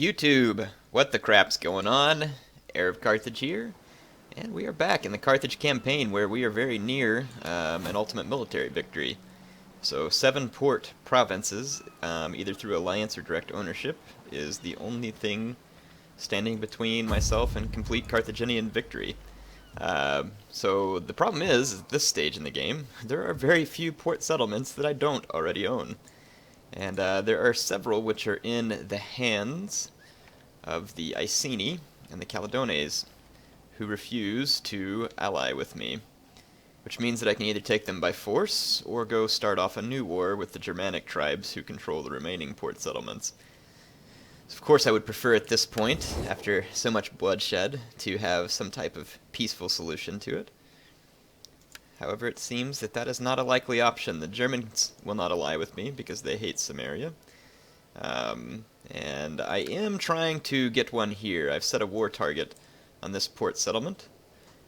YouTube, what the crap's going on? HeirofCarthage here, and we are back in the Carthage campaign where we are very near an ultimate military victory. So 7 port provinces, either through alliance or direct ownership, is the only thing standing between myself and complete Carthaginian victory. So the problem is, at this stage in the game, there are very few port settlements that I don't already own. And there are several which are in the hands of the Iceni and the Caledones, who refuse to ally with me. Which means that I can either take them by force, or go start off a new war with the Germanic tribes who control the remaining port settlements. So of course I would prefer at this point, after so much bloodshed, to have some type of peaceful solution to it. However, it seems that that is not a likely option. The Germans will not ally with me because they hate Samaria. And I am trying to get one here. I've set a war target on this port settlement,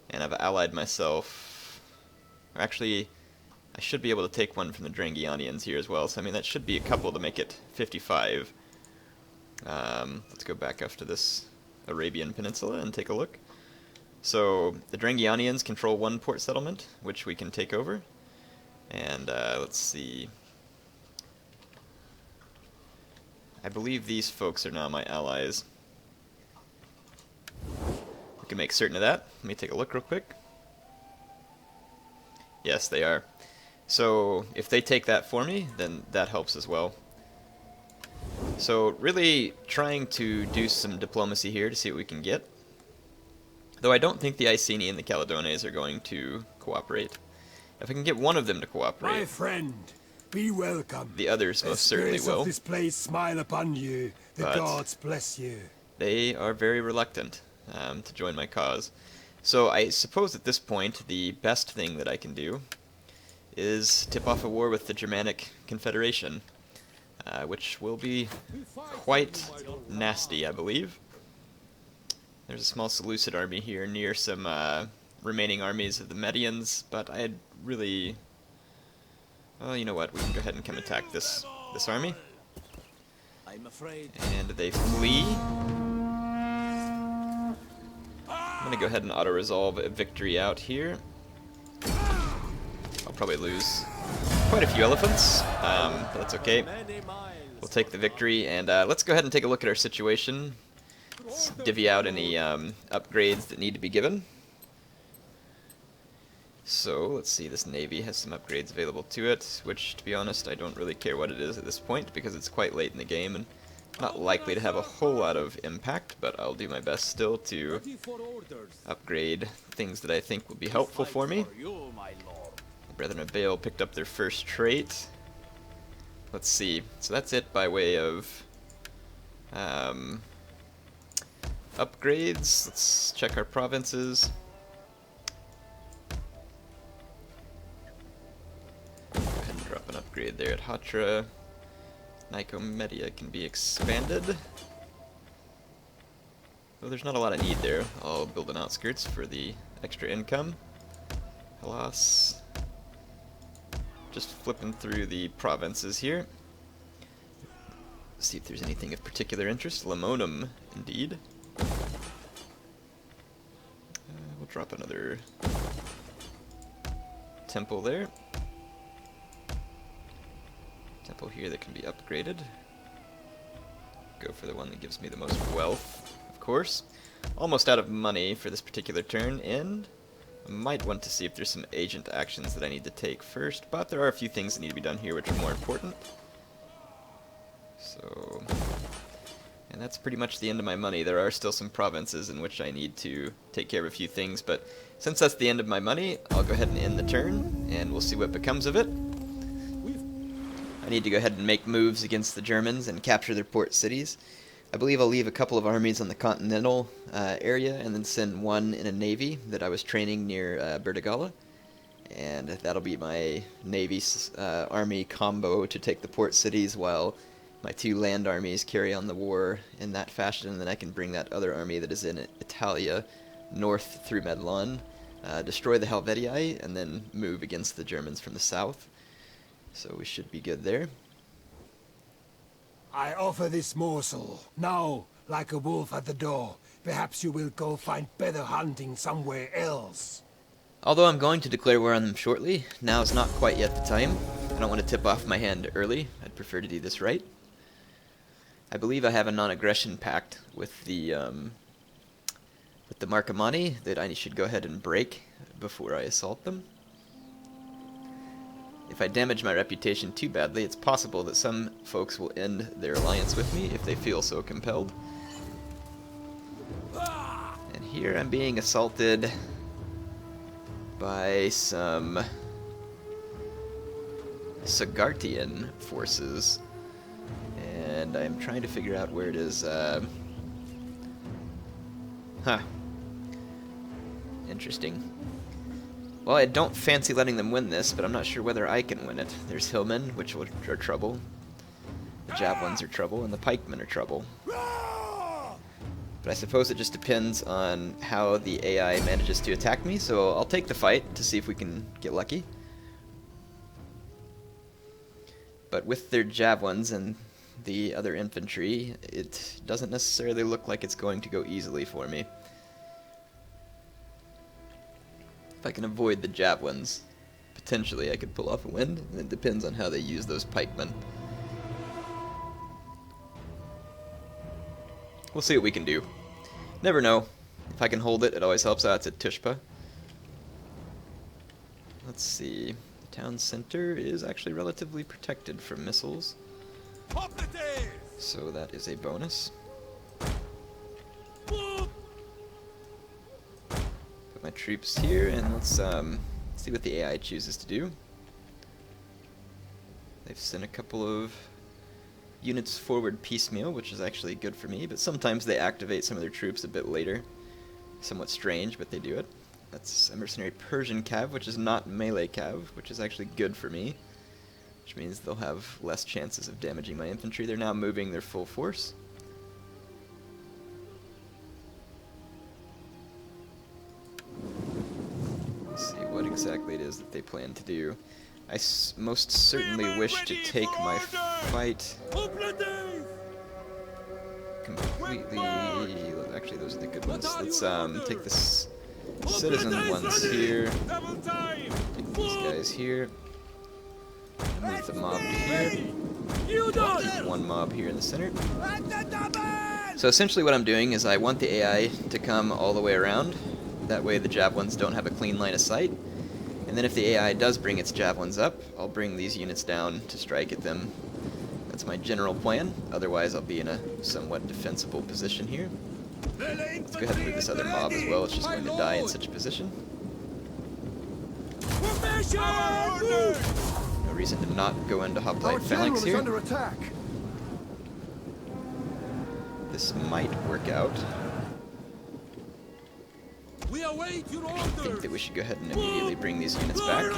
and I've allied myself. Or actually, I should be able to take one from the Drangianians here as well. So I mean, that should be a couple to make it 55. Let's go back up to this Arabian Peninsula and take a look. So the Drangianians control one port settlement, which we can take over. And let's see. I believe these folks are now my allies. We can make certain of that. Let me take a look real quick. Yes, they are. So if they take that for me, then that helps as well. So really trying to do some diplomacy here to see what we can get. Though I don't think the Iceni and the Caledones are going to cooperate. If I can get one of them to cooperate, my friend, be welcome. The others most certainly will. Of this place smile upon you. The gods bless you. They are very reluctant to join my cause. So I suppose at this point the best thing that I can do is tip off a war with the Germanic Confederation, which will be quite nasty, I believe. There's a small Seleucid army here near some remaining armies of the Medians, but I'd really... Well, you know what, we can go ahead and come attack this army. I'm afraid. And they flee. I'm gonna go ahead and auto-resolve a victory out here. I'll probably lose quite a few elephants, but that's okay. We'll take the victory, and let's go ahead and take a look at our situation. Let's divvy out any upgrades that need to be given. So, let's see, this navy has some upgrades available to it, which, to be honest, I don't really care what it is at this point, because it's quite late in the game, and not likely to have a whole lot of impact, but I'll do my best still to upgrade things that I think will be helpful for me. The Brethren of Baal picked up their first trait. Let's see, so that's it by way of upgrades. Let's check our provinces. Go ahead and drop an upgrade there at Hatra. Nicomedia can be expanded. Though there's not a lot of need there. I'll build an outskirts for the extra income. Hellas. Just flipping through the provinces here. See if there's anything of particular interest. Lamonum, indeed. We'll drop another temple there. Temple here that can be upgraded. Go for the one that gives me the most wealth, of course. Almost out of money for this particular turn, and I might want to see if there's some agent actions that I need to take first, but there are a few things that need to be done here which are more important. So... and that's pretty much the end of my money. There are still some provinces in which I need to take care of a few things, but since that's the end of my money, I'll go ahead and end the turn, and we'll see what becomes of it. I need to go ahead and make moves against the Germans and capture their port cities. I believe I'll leave a couple of armies on the continental area, and then send one in a navy that I was training near Bertigala. And that'll be my navy army combo to take the port cities, while my 2 land armies carry on the war in that fashion, and then I can bring that other army that is in Italia north through Medlon, destroy the Helvetii, and then move against the Germans from the south. So we should be good there. I offer this morsel. Now, like a wolf at the door. Perhaps you will go find better hunting somewhere else. Although I'm going to declare war on them shortly, now is not quite yet the time. I don't want to tip off my hand early. I'd prefer to do this right. I believe I have a non-aggression pact with the Marcomanni that I should go ahead and break before I assault them. If I damage my reputation too badly, it's possible that some folks will end their alliance with me if they feel so compelled. And here I'm being assaulted by some Sagartian forces, and I'm trying to figure out where it is. Interesting. Well, I don't fancy letting them win this, but I'm not sure whether I can win it. There's hillmen, which are trouble. The javelins are trouble, and the pikemen are trouble. But I suppose it just depends on how the AI manages to attack me, so I'll take the fight to see if we can get lucky. But with their javelins and the other infantry, it doesn't necessarily look like it's going to go easily for me. If I can avoid the javelins, potentially I could pull off a win, and it depends on how they use those pikemen. We'll see what we can do. Never know. If I can hold it, it always helps out. It's at Tushpa. Let's see. The town center is actually relatively protected from missiles, so that is a bonus. My troops here, and let's see what the AI chooses to do. They've sent a couple of units forward piecemeal, which is actually good for me, but sometimes they activate some of their troops a bit later. Somewhat strange, but they do it. That's a mercenary Persian cav, which is not melee cav, which is actually good for me, which means they'll have less chances of damaging my infantry. They're now moving their full force. What exactly it is that they plan to do. I most certainly wish to take my fight completely. Actually, those are the good ones. Let's take this citizen ones here. Take these guys here. Move the mob to here. Keep one mob here in the center. So essentially, what I'm doing is I want the AI to come all the way around. That way the javelins don't have a clean line of sight. And then if the AI does bring its javelins up, I'll bring these units down to strike at them. That's my general plan. Otherwise I'll be in a somewhat defensible position here. Let's go ahead and move this other mob as well. It's just going to die in such a position. No reason to not go into hoplite phalanx here. This might work out. I think that we should go ahead and immediately bring these units back.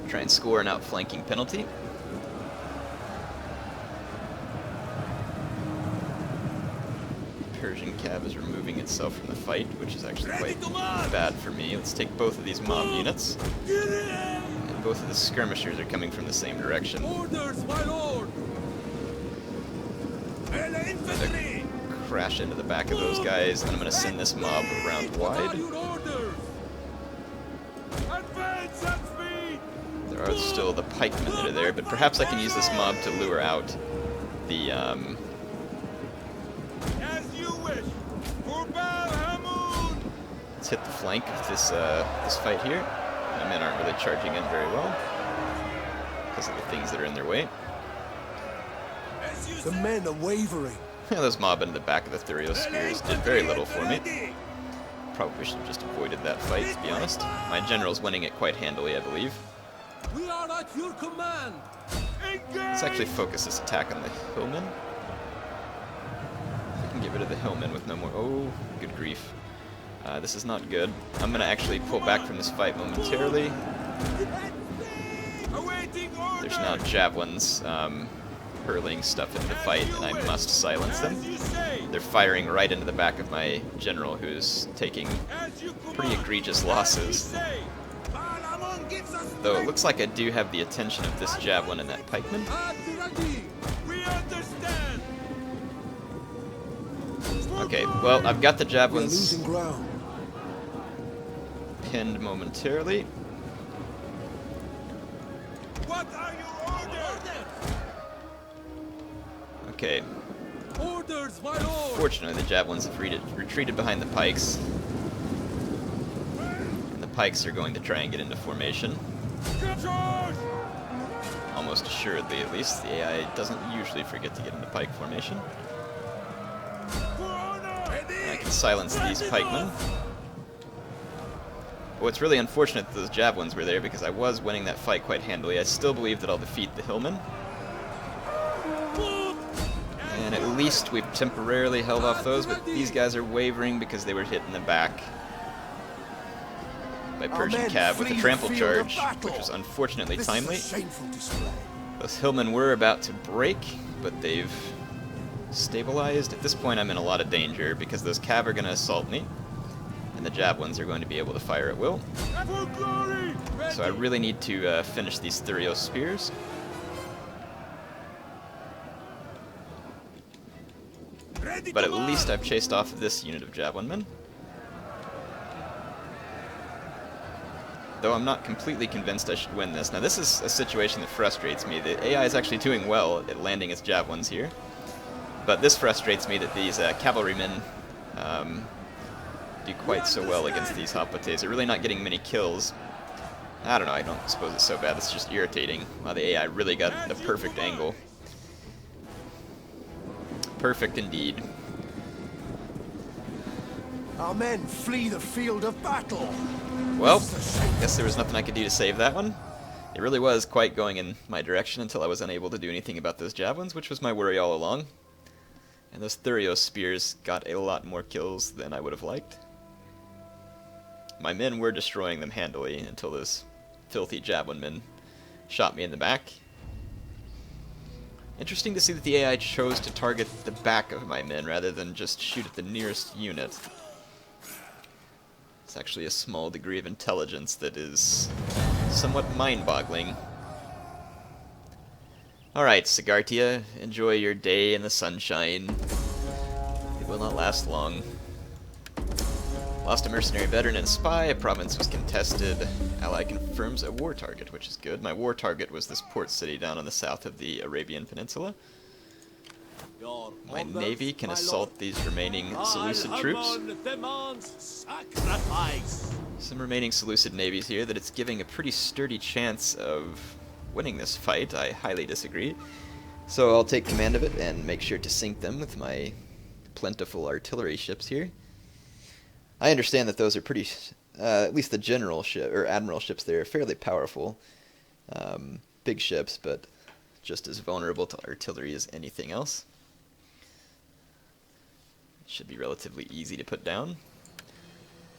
Try and score an outflanking penalty. Persian cav is removing itself from the fight, which is actually quite bad for me. Let's take both of these mob units. And both of the skirmishers are coming from the same direction. Crash into the back of those guys, and I'm going to send this mob around wide. There are still the pikemen that are there, but perhaps I can use this mob to lure out the Let's hit the flank of this fight here. My men aren't really charging in very well because of the things that are in their way. The men are wavering. Those mob in the back of the Thurio spears did very little for me. Probably should have just avoided that fight, to be honest. My general's winning it quite handily, I believe. We are at your command. Let's actually focus this attack on the hillmen. We can get rid of the hillmen with no more... Oh, good grief. This is not good. I'm going to actually pull back from this fight momentarily. There's now javelins hurling stuff into the fight, and I must silence them. They're firing right into the back of my general, who's taking pretty egregious losses. Though it looks like I do have the attention of this javelin and that pikeman. Okay, well, I've got the We're javelins losing ground. pinned momentarily. What are your orders? Okay, Orders, my lord! fortunately the javelins have retreated behind the pikes. And the pikes are going to try and get into formation. Charge! Almost assuredly, at least. The AI doesn't usually forget to get into pike formation. For honor! And I can silence these pikemen. What's really unfortunate that those javelins were there because I was winning that fight quite handily. I still believe that I'll defeat the hillmen. And at least we've temporarily held off those, but these guys are wavering because they were hit in the back by Persian men Cav with a flee the trample field of charge, battle. which was unfortunately This timely. is a shameful display. Those hillmen were about to break, but they've stabilized. At this point I'm in a lot of danger because those Cav are going to assault me, and the javelins are going to be able to fire at will. For glory! So I really need to finish these Thurios spears. Ready But to at least march! I've chased off this unit of javelin men. Though I'm not completely convinced I should win this. Now this is a situation that frustrates me. The AI is actually doing well at landing its javelins here. But this frustrates me that these cavalrymen do quite so well against these Hoplites. They're really not getting many kills. I don't know, I don't suppose it's so bad. It's just irritating. Wow, the AI really got the perfect angle. Perfect indeed. Our men flee the field of battle. Well, guess there was nothing I could do to save that one. It really was quite going in my direction until I was unable to do anything about those javelins, which was my worry all along. And those Thurios spears got a lot more kills than I would have liked. My men were destroying them handily until those filthy javelin men shot me in the back. Interesting to see that the AI chose to target the back of my men rather than just shoot at the nearest unit. It's actually a small degree of intelligence that is somewhat mind-boggling. Alright, Sigartia, enjoy your day in the sunshine. It will not last long. Lost a mercenary veteran and a spy, a province was contested. Ally confirms a war target, which is good. My war target was this port city down on the south of the Arabian Peninsula. Your My orders, navy can my assault lord. these remaining Seleucid troops. Al-Aman demands sacrifice. Some remaining Seleucid navies here that it's giving a pretty sturdy chance of winning this fight. I highly disagree. So I'll take command of it and make sure to sink them with my plentiful artillery ships here. I understand that those are pretty, at least the general ship or admiral ships there are fairly powerful, big ships, but just as vulnerable to artillery as anything else. Should be relatively easy to put down.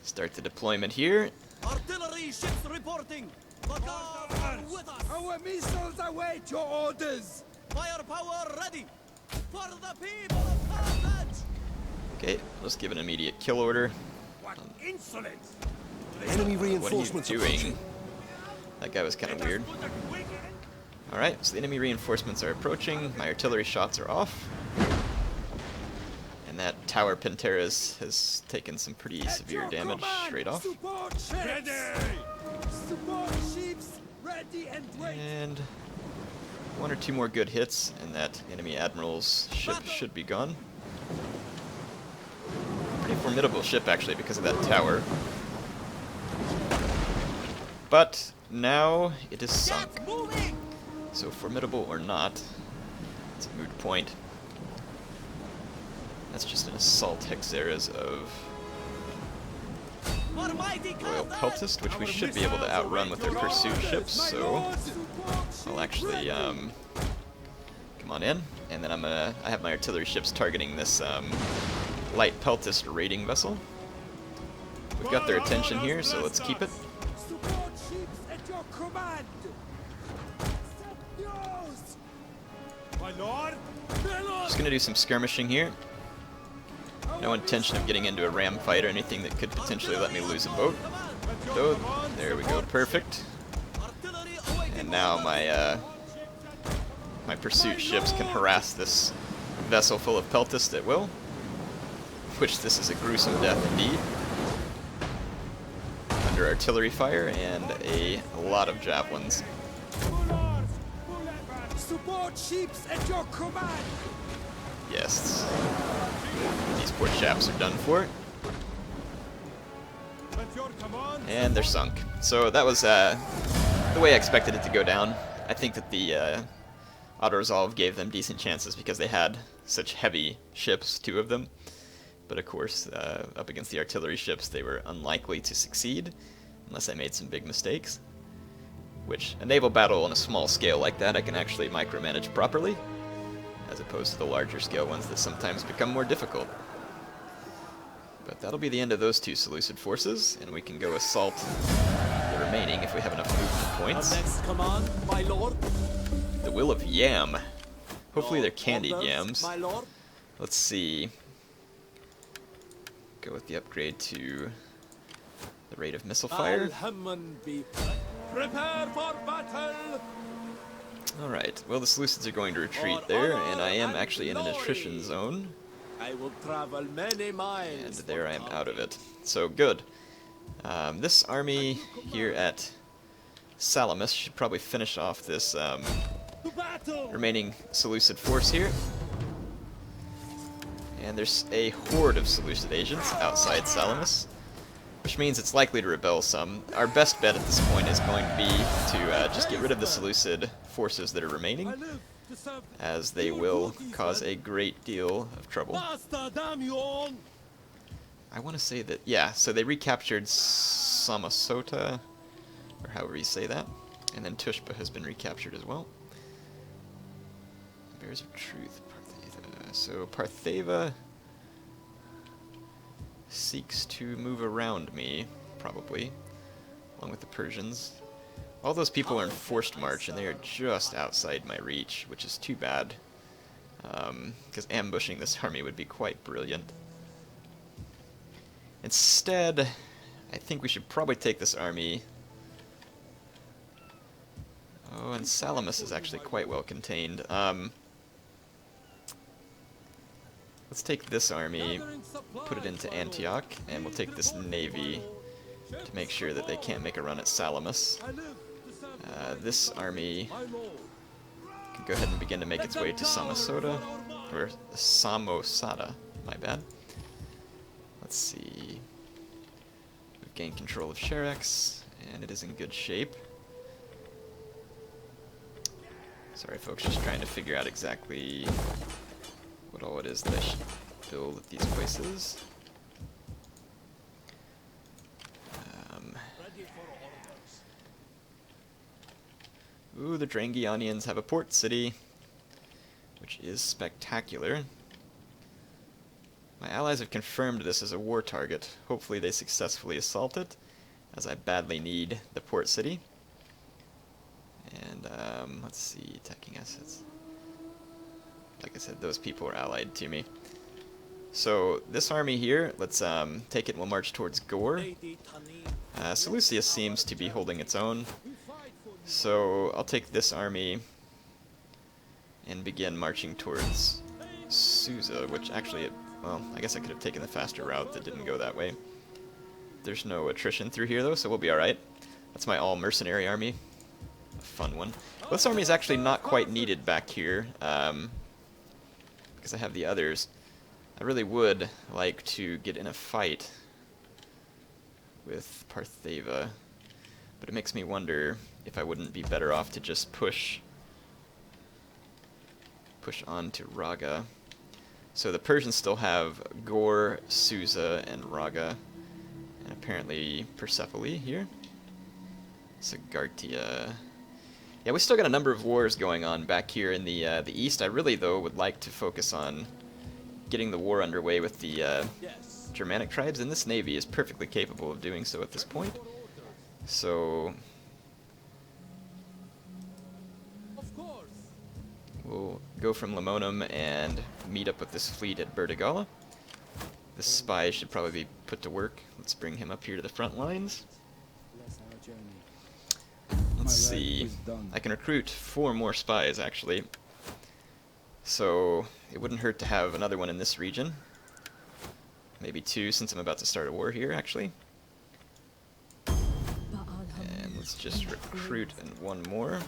Start the deployment here. Artillery ships reporting. Baghdad with us. Our missiles await your orders. Firepower ready. For the people of Carthage. Okay, let's give an immediate kill order. What insolence! Enemy What are you reinforcements doing? approaching. That guy was kind of weird. Alright, so the enemy reinforcements are approaching. My artillery shots are off. And that tower Penteras has taken some pretty severe damage straight off. Support ships. Ready! Support ships ready and waiting. And one or two more good hits, and that enemy admiral's ship should be gone. Pretty formidable ship, actually, because of that tower. But now it is sunk. Get moving! So formidable or not, it's a moot point. That's just an assault hexeras of For mighty Royal Carthage! Peltist, which we should be able to outrun with their pursuit ships, so I'll actually come on in, and then I have my artillery ships targeting this light Peltist raiding vessel. We've got their attention here, so let's keep it. Support ships at your command. Set yours. My lord! Just gonna do some skirmishing here. No intention of getting into a ram fight or anything that could potentially let me lose a boat. So, there we go, perfect. Artillery awaiting. And now my pursuit ships can harass this vessel full of Peltist at will. which this is a gruesome death indeed. Under artillery fire and a lot of javelins. Support ships at your command! Yes. These poor chaps are done for. At your command! And they're sunk. So that was the way I expected it to go down. I think that the auto-resolve gave them decent chances because they had such heavy ships, 2 of them. But of course, up against the artillery ships, they were unlikely to succeed unless I made some big mistakes. Which, a naval battle on a small scale like that, I can actually micromanage properly, as opposed to the larger scale ones that sometimes become more difficult. But that'll be the end of those 2 Seleucid forces, and we can go assault the remaining if we have enough movement points. Next command, my lord. The Will of Yam. Hopefully they're candied yams. My lord. Let's see. Go with the upgrade to the rate of missile fire. Prepare for battle! Alright, well the Seleucids are going to retreat there, and I am actually in an attrition zone. I will travel many miles. And there I am out of it. So good. This army here at Salamis should probably finish off this remaining Seleucid force here. And there's a horde of Seleucid agents outside Salamis, which means it's likely to rebel some. Our best bet at this point is going to be to just get rid of the Seleucid forces that are remaining, as they will cause a great deal of trouble. I want to say that, yeah, so they recaptured Samosata, or however you say that, and then Tushpa has been recaptured as well. Bears of Truth, Partheva. So Partheva seeks to move around me, probably, along with the Persians. All those people are in forced march, and they are just outside my reach, which is too bad, because ambushing this army would be quite brilliant. Instead, I think we should probably take this army. Oh, and Salamis is actually quite well contained. Let's take this army, put it into Antioch, and we'll take this navy to make sure that they can't make a run at Salamis. This army can go ahead and begin to make its way to Samosata, or Samosata, my bad. Let's see. We've gained control of Sherax, and it is in good shape. Sorry folks, just trying to figure out exactly what all it is that I should build at these places. Ooh, the Drangianians have a port city, which is spectacular. My allies have confirmed this as a war target. Hopefully they successfully assault it, as I badly need the port city. And, let's see, attacking assets. Like I said, those people are allied to me. So, this army here, let's take it and we'll march towards Gore. Seleucia seems to be holding its own. So, I'll take this army and begin marching towards Susa, which actually, well, I guess I could have taken the faster route that didn't go that way. There's no attrition through here though, so we'll be alright. That's my all-mercenary army. A fun one. Well, this army is actually not quite needed back here, because I have the others. I really would like to get in a fight with Partheva, but it makes me wonder if I wouldn't be better off to just push on to Raga. So the Persians still have Gore, Susa, and Raga, and apparently Persepolis here. Sagartia. Yeah, we still got a number of wars going on back here in the east. I really, though, would like to focus on getting the war underway with the Germanic tribes, and this navy is perfectly capable of doing so at this point. So we'll go from Limonum and meet up with this fleet at Bertigala. This spy should probably be put to work. Let's bring him up here to the front lines. Let's see. I can recruit 4 more spies, actually. So it wouldn't hurt to have another one in this region. Maybe 2 since I'm about to start a war here, actually. And let's just recruit and 1 more.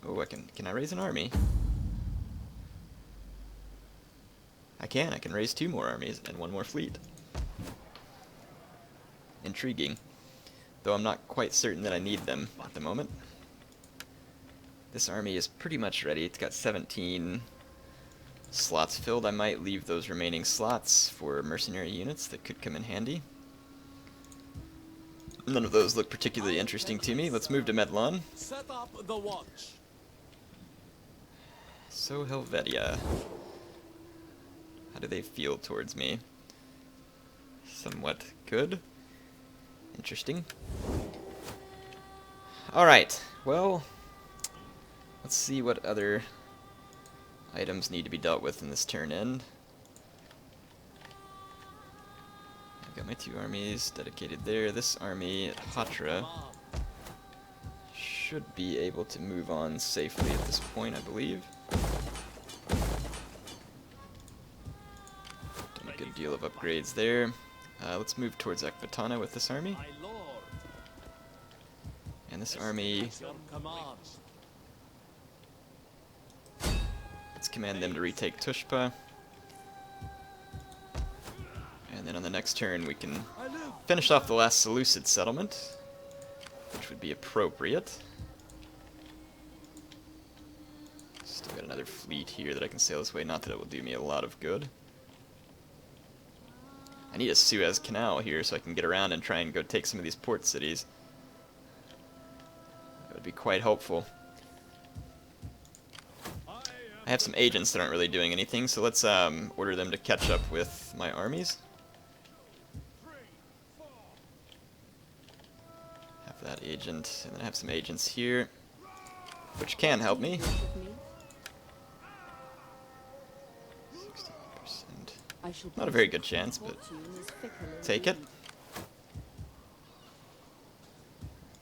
Oh, can I raise an army? I can raise 2 more armies and 1 more fleet. Intriguing. Though I'm not quite certain that I need them at the moment. This army is pretty much ready. It's got 17 slots filled. I might leave those remaining slots for mercenary units that could come in handy. None of those look particularly interesting to me. Let's move to Medlon. Set up the watch. So Helvetia. How do they feel towards me? Somewhat good. Interesting. Alright, well, let's see what other items need to be dealt with in this turn end. I've got my 2 armies dedicated there. This army at Hatra should be able to move on safely at this point, I believe. Done a good deal of upgrades there. Let's move towards Ekbatana with this army. My lord. And this army, Your command. let's command them to retake Tushpa. And then on the next turn we can I live. finish off the last Seleucid settlement, which would be appropriate. Still got another fleet here that I can sail this way, not that it will do me a lot of good. I need a Suez Canal here so I can get around and try and go take some of these port cities. That would be quite helpful. I have some agents that aren't really doing anything, so let's order them to catch up with my armies. Have that agent, and then I have some agents here, which can help me. 16%. Not a very good chance, but take it.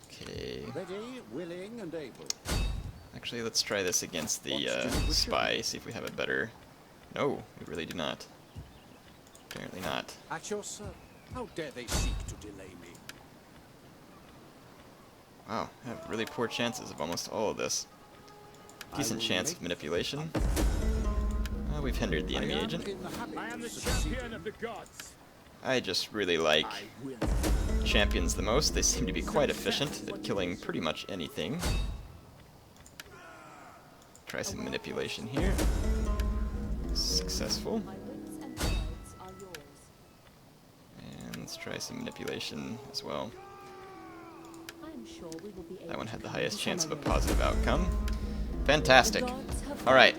Okay. Ready, willing, and able. Actually, let's try this against the spy, see if we have a better... No, we really do not. Apparently not. At your service. How dare they seek to delay me? Wow, I have really poor chances of almost all of this. Decent chance of manipulation. We've hindered the enemy agent. I am the champion of the gods. I just really like I will. champions the most. They seem to be quite efficient at killing pretty much anything. Try some manipulation here. Successful. And let's try some manipulation as well. That one had the highest chance of a positive outcome. Fantastic. Alright.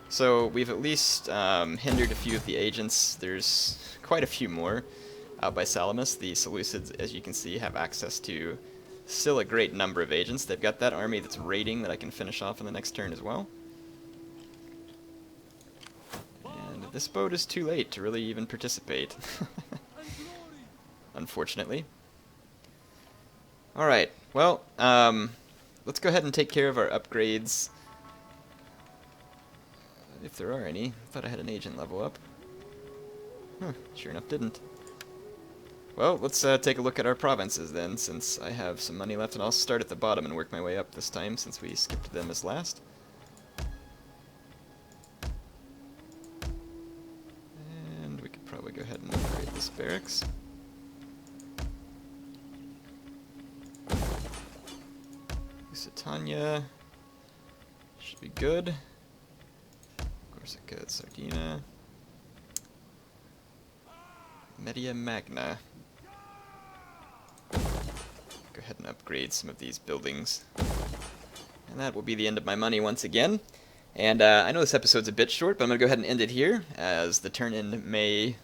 So we've at least hindered a few of the agents. There's quite a few more out by Salamis. The Seleucids, as you can see, have access to still a great number of agents. They've got that army that's raiding that I can finish off in the next turn as well. And this boat is too late to really even participate. Unfortunately. Alright, well, let's go ahead and take care of our upgrades. If there are any. I thought I had an agent level up. Huh, sure enough didn't. Well, let's take a look at our provinces then, since I have some money left, and I'll start at the bottom and work my way up this time, since we skipped them as last. And we could probably go ahead and upgrade this barracks. Lusitania should be good. Corsica, Sardinia. Media Magna. Go ahead and upgrade some of these buildings. And that will be the end of my money once again. And I know this episode's a bit short, but I'm going to go ahead and end it here, as the turn-in may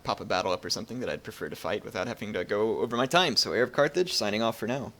pop a battle up or something that I'd prefer to fight without having to go over my time. So HeirofCarthage, signing off for now.